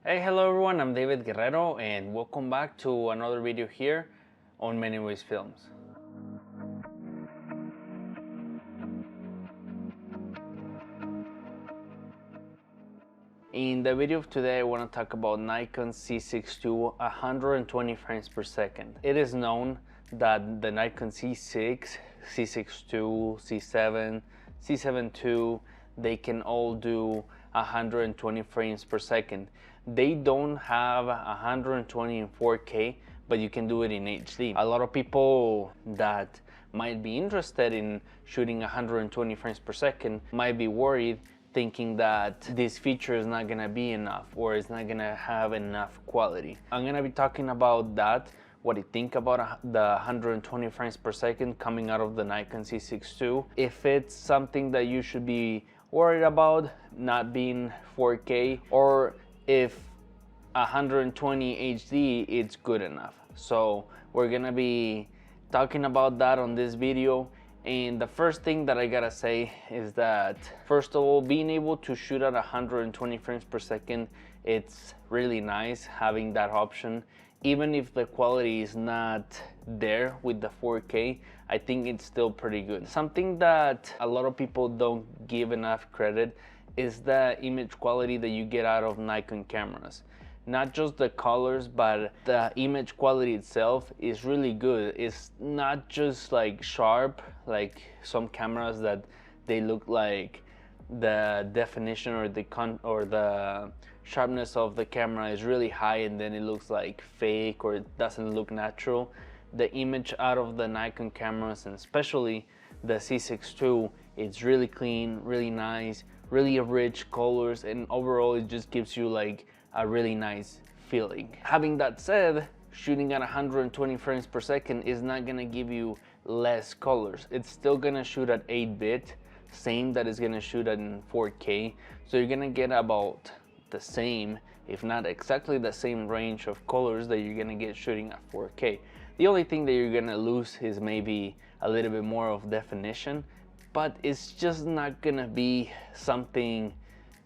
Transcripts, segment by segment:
Hey, hello everyone, I'm David Guerrero and welcome back to another video here on Many Ways Films. In the video of today, I want to talk about Nikon Z6 II 120 frames per second. It is known that the Nikon Z6, Z6 II, Z7, Z7 II, they can all do 120 frames per second. They don't have 120 in 4K, but you can do it in HD. A lot of people that might be interested in shooting 120 frames per second might be worried, thinking that this feature is not gonna be enough or it's not gonna have enough quality. I'm gonna be talking about that, what I think about the 120 frames per second coming out of the Nikon Z6 II. If it's something that you should be worried about not being 4K, or if 120 HD it's good enough. So we're gonna be talking about that on this video. And the first thing that I gotta say is that, first of all, being able to shoot at 120 frames per second, it's really nice having that option. Even if the quality is not there with the 4K, I think it's still pretty good. Something that a lot of people don't give enough credit is the image quality that you get out of Nikon cameras. Not just the colors, but the image quality itself is really good. It's not just like sharp, like some cameras that they look like the definition or the sharpness of the camera is really high and then it looks like fake or it doesn't look natural. The image out of the Nikon cameras, and especially the Z6 II, it's really clean, really nice, really rich colors, and overall it just gives you like a really nice feeling. Having that said, shooting at 120 frames per second is not gonna give you less colors. It's still gonna shoot at 8-bit, same that is gonna shoot at 4K. So you're gonna get about the same, if not exactly the same range of colors that you're gonna get shooting at 4K. The only thing that you're gonna lose is maybe a little bit more of definition, but it's just not gonna be something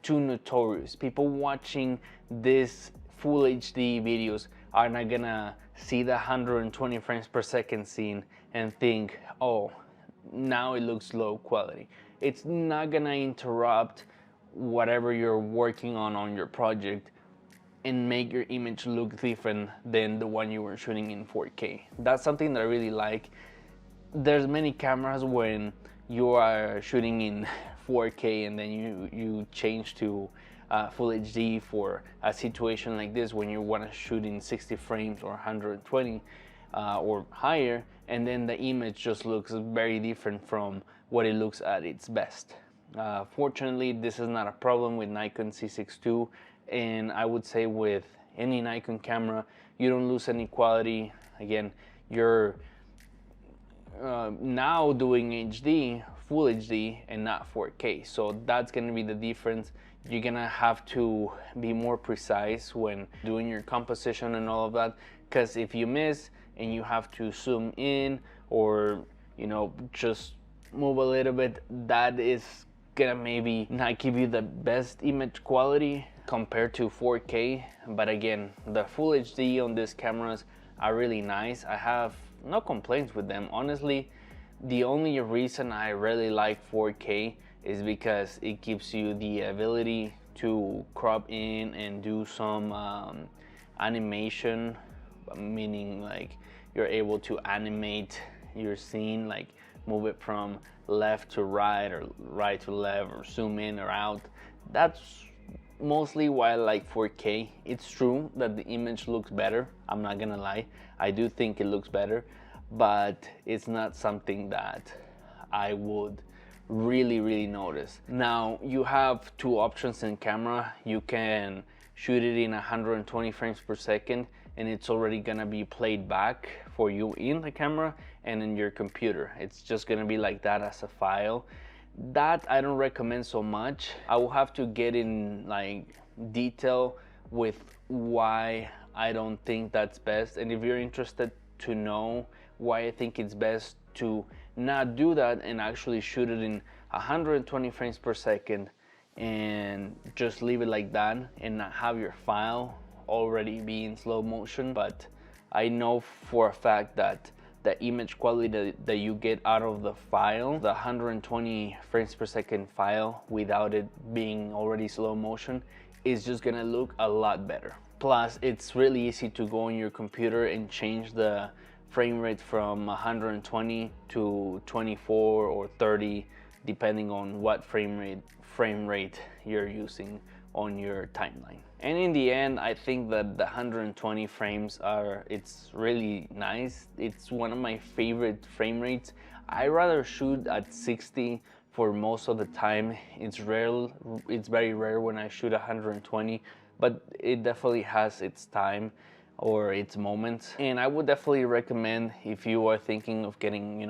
too notorious. People watching this full HD videos are not gonna see the 120 frames per second scene and think, oh, now it looks low quality. It's not gonna interrupt whatever you're working on your project and make your image look different than the one you were shooting in 4K. That's something that I really like. There's many cameras when you are shooting in 4K and then you change to full HD for a situation like this when you want to shoot in 60 frames or 120 or higher, and then the image just looks very different from what it looks at its best. Fortunately, this is not a problem with Nikon Z6 II, and I would say with any Nikon camera, you don't lose any quality. Again, you're now doing HD, full HD, and not 4K. So that's gonna be the difference. You're gonna have to be more precise when doing your composition and all of that, because if you miss and you have to zoom in or just move a little bit, that is gonna maybe not give you the best image quality compared to 4K. But again, the full HD on these cameras are really nice. I have no complaints with them, honestly. The only reason I really like 4K is because it gives you the ability to crop in and do some animation, meaning like you're able to animate your scene, like move it from left to right or right to left or zoom in or out. That's mostly why I like 4K. It's true that the image looks better, I'm not gonna lie. I do think it looks better, but it's not something that I would really notice. Now, you have two options in camera. You can shoot it in 120 frames per second and it's already gonna be played back for you in the camera and in your computer. It's just gonna be like that as a file. That I don't recommend so much. I will have to get in like detail with why I don't think that's best, and if you're interested to know why I think it's best to not do that and actually shoot it in 120 frames per second and just leave it like that and not have your file already be in slow motion. But I know for a fact that the image quality that you get out of the file, the 120 frames per second file without it being already slow motion, is just gonna look a lot better. Plus, it's really easy to go on your computer and change the frame rate from 120 to 24 or 30, depending on what frame rate you're using on your timeline. And in the end, I think that the 120 frames it's really nice. It's one of my favorite frame rates. I rather shoot at 60 for most of the time. It's very rare when I shoot 120, but it definitely has its time or its moments. And I would definitely recommend, if you are thinking of getting,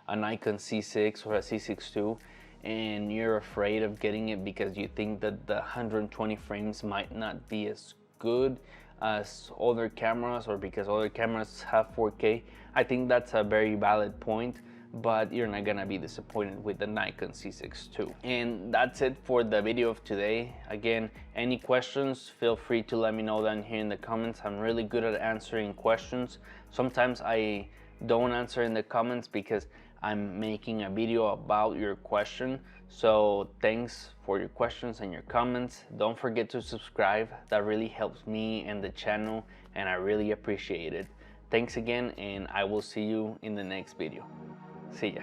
a Nikon Z6 or a Z6 II, and you're afraid of getting it because you think that the 120 frames might not be as good as other cameras, or because other cameras have 4K, I think that's a very valid point, but you're not gonna be disappointed with the Nikon Z6 II. And that's it for the video of today. Again, any questions, feel free to let me know down here in the comments. I'm really good at answering questions. Sometimes I don't answer in the comments because I'm making a video about your question. So thanks for your questions and your comments. Don't forget to subscribe. That really helps me and the channel, and I really appreciate it. Thanks again, and I will see you in the next video. See ya.